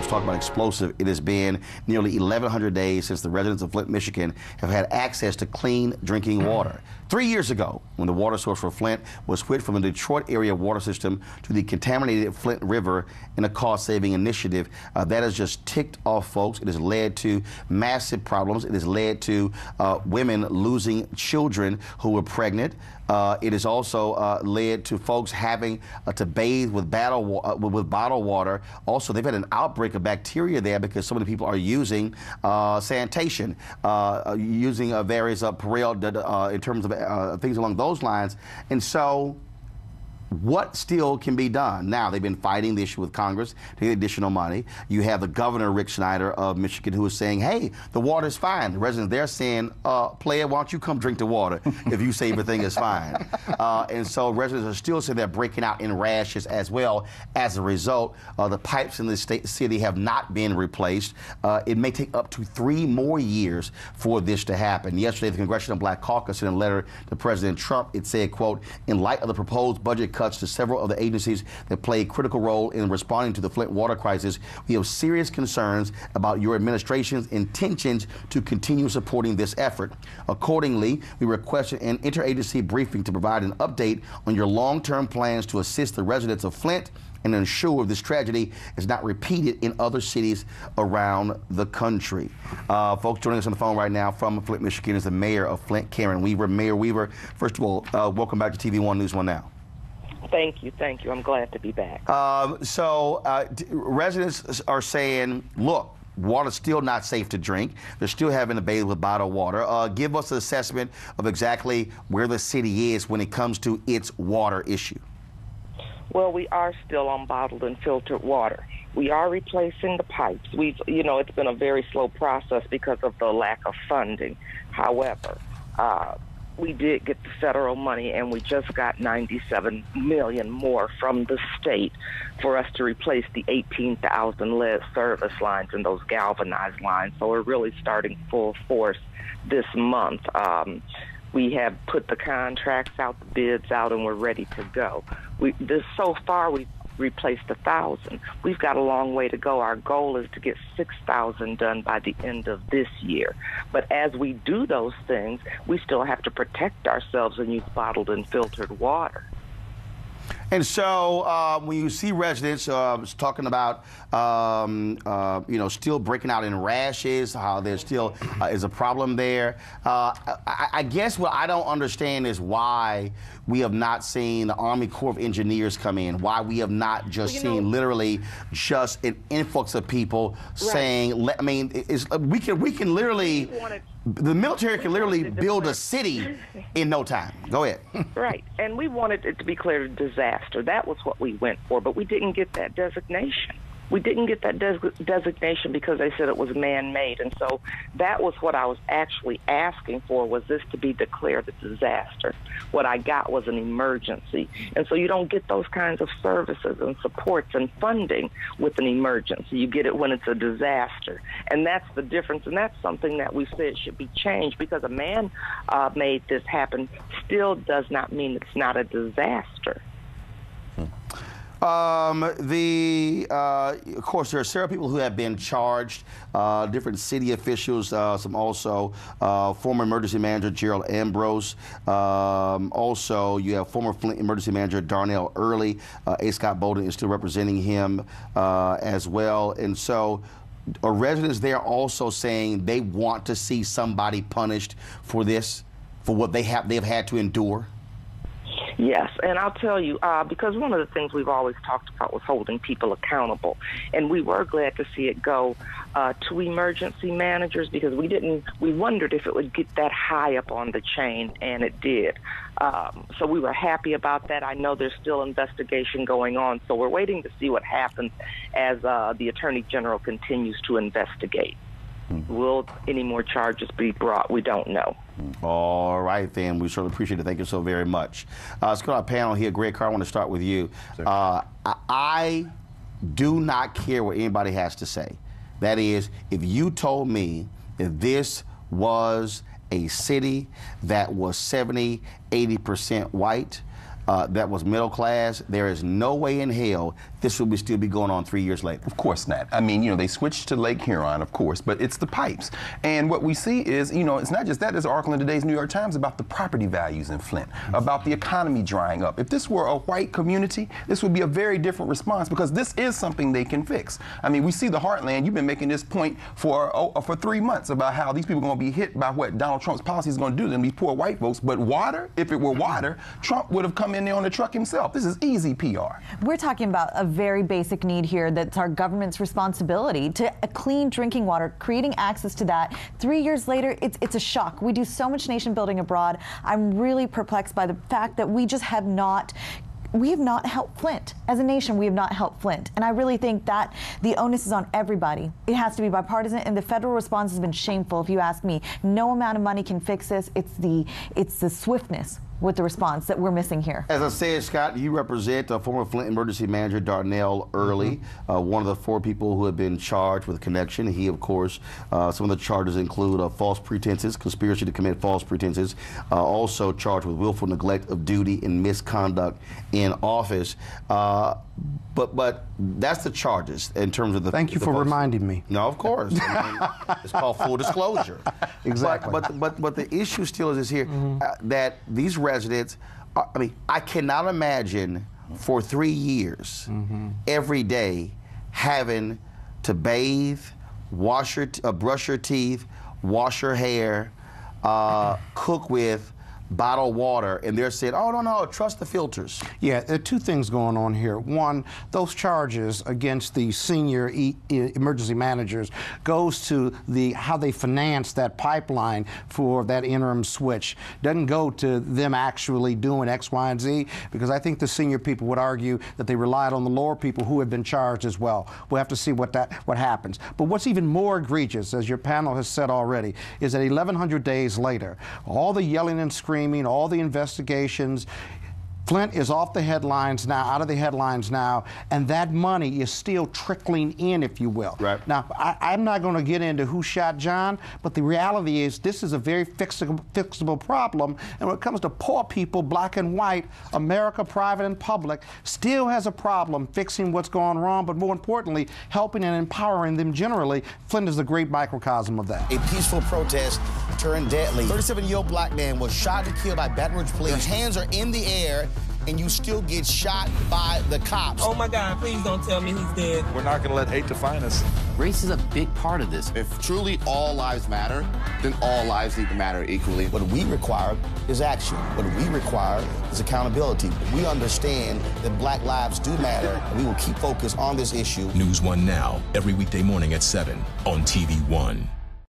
folks, talk about explosive. It has been nearly 1,100 days since the residents of Flint, Michigan have had access to clean drinking water. 3 years ago, when the water source for Flint was switched from the Detroit area water system to the contaminated Flint River in a cost-saving initiative, that has just ticked off folks. It has led to massive problems. It has led to women losing children who were pregnant. It has also led to folks having to bathe with bottled water. Also, they've had an outbreak of bacteria there because so many people are using sanitation, using various Perel in terms of things along those lines. And so, what still can be done? Now, they've been fighting the issue with Congress to get additional money. You have the governor, Rick Snyder of Michigan, who is saying, hey, the water's fine. The residents there saying, player, why don't you come drink the water if you say everything is fine? And so residents are still saying they're breaking out in rashes as well. As a result, the pipes in the city have not been replaced. It may take up to 3 more years for this to happen. Yesterday, the Congressional Black Caucus, in a letter to President Trump, it said, quote, in light of the proposed budget cuts to several of the agencies that play a critical role in responding to the Flint water crisis, we have serious concerns about your administration's intentions to continue supporting this effort. Accordingly, we requested an interagency briefing to provide an update on your long-term plans to assist the residents of Flint and ensure this tragedy is not repeated in other cities around the country. Folks, joining us on the phone right now from Flint, Michigan is the mayor of Flint, Karen Weaver. Mayor Weaver, first of all, welcome back to TV1 NewsOne Now. Thank you. I'm glad to be back. Residents are saying, look, water's still not safe to drink. They're still having to bathe with bottled water. Give us an assessment of exactly where the city is when it comes to its water issue. Well, we are still on bottled and filtered water. We are replacing the pipes. It's been a very slow process because of the lack of funding. However, we did get the federal money, and we just got $97 million more from the state for us to replace the 18,000 lead service lines and those galvanized lines. So we're really starting full force this month. We have put the contracts out, the bids out, and we're ready to go. So far, we've replaced 1,000. We've got a long way to go. Our goal is to get 6,000 done by the end of this year. But as we do those things, we still have to protect ourselves and use bottled and filtered water. And so when you see residents talking about, still breaking out in rashes, how there still is a problem there, I guess what I don't understand is why we have not seen the Army Corps of Engineers come in, why we have not just seen literally just an influx of people saying, I mean, we can literally, the military can literally build a city in no time. Go ahead. Right. And we wanted it to be declared a disaster. That was what we went for, but we didn't get that designation. We didn't get that designation because they said it was man-made. And so that was what I was actually asking for, was this to be declared a disaster. What I got was an emergency. And so you don't get those kinds of services and supports and funding with an emergency. You get it when it's a disaster. And that's the difference. And that's something that we said should be changed, because a man made this happen still does not mean it's not a disaster. Of course, there are several people who have been charged, different city officials, some also former emergency manager Gerald Ambrose. Also, you have former Flint emergency manager Darnell Early. A. Scott Bolden is still representing him as well. And so residents there also saying they want to see somebody punished for this, for what they've had to endure. Yes, and I'll tell you, because one of the things we've always talked about was holding people accountable, and we were glad to see it go to emergency managers, because we wondered if it would get that high up on the chain, and it did. So we were happy about that. I know there's still investigation going on, so we're waiting to see what happens as the Attorney General continues to investigate. Will any more charges be brought? We don't know. All right, then. We certainly appreciate it. Thank you so very much. Let's go to our panel here. Greg Carr, I want to start with you. I do not care what anybody has to say. That is, if you told me that this was a city that was 70, 80% white, that was middle class, there is no way in hell this would still be going on 3 years later? Of course not. I mean, you know, they switched to Lake Huron, of course, but it's the pipes. And what we see is, you know, it's not just that. There's an article in today's New York Times about the property values in Flint, about the economy drying up. If this were a white community, this would be a very different response, because this is something they can fix. I mean, we see the heartland. You've been making this point for 3 months about how these people are going to be hit by what Donald Trump's policy is going to do to them, these poor white folks. But water, if it were water, Trump would have come in there on the truck himself. This is easy PR. We're talking about a very basic need here that's our government's responsibility to clean drinking water, creating access to that. 3 years later, it's a shock. We do so much nation building abroad. I'm really perplexed by the fact that we just have not helped Flint. As a nation, we have not helped Flint. And I really think that the onus is on everybody. It has to be bipartisan, and the federal response has been shameful, if you ask me. No amount of money can fix this. It's the swiftness with the response that we're missing here. As I said, Scott, you represent former Flint Emergency Manager Darnell Early, one of the 4 people who have been charged with connection. He, of course, some of the charges include false pretenses, conspiracy to commit false pretenses, also charged with willful neglect of duty and misconduct in office. But that's the charges in terms of the. Thank you for reminding me. No, of course. I mean, it's called full disclosure. Exactly. But the issue still is here that these residents. I mean, I cannot imagine for 3 years every day having to bathe, brush your teeth, wash your hair, cook with bottled water, and they're saying, oh, no, trust the filters. Yeah, there are 2 things going on here. One, those charges against the senior emergency managers goes to how they finance that pipeline for that interim switch. Doesn't go to them actually doing X, Y, and Z, because I think the senior people would argue that they relied on the lower people who have been charged as well. We'll have to see what happens. But what's even more egregious, as your panel has said already, is that 1,100 days later, all the yelling and screaming, all the investigations, Flint is off the headlines now, out of the headlines now, and that money is still trickling in, if you will. Right. Now, I'm not going to get into who shot John, but the reality is this is a very fixable problem, and when it comes to poor people, black and white, America, private and public, still has a problem fixing what's going wrong, but more importantly, helping and empowering them generally. Flint is a great microcosm of that. A peaceful protest turned deadly. 37-year-old black man was shot and killed by Baton Rouge police. His hands are in the air, and you still get shot by the cops. Oh my God, please don't tell me he's dead. We're not going to let hate define us. Race is a big part of this. If truly all lives matter, then all lives need to matter equally. What we require is action. What we require is accountability. We understand that black lives do matter, and we will keep focused on this issue. NewsOne Now, every weekday morning at 7 on TV1.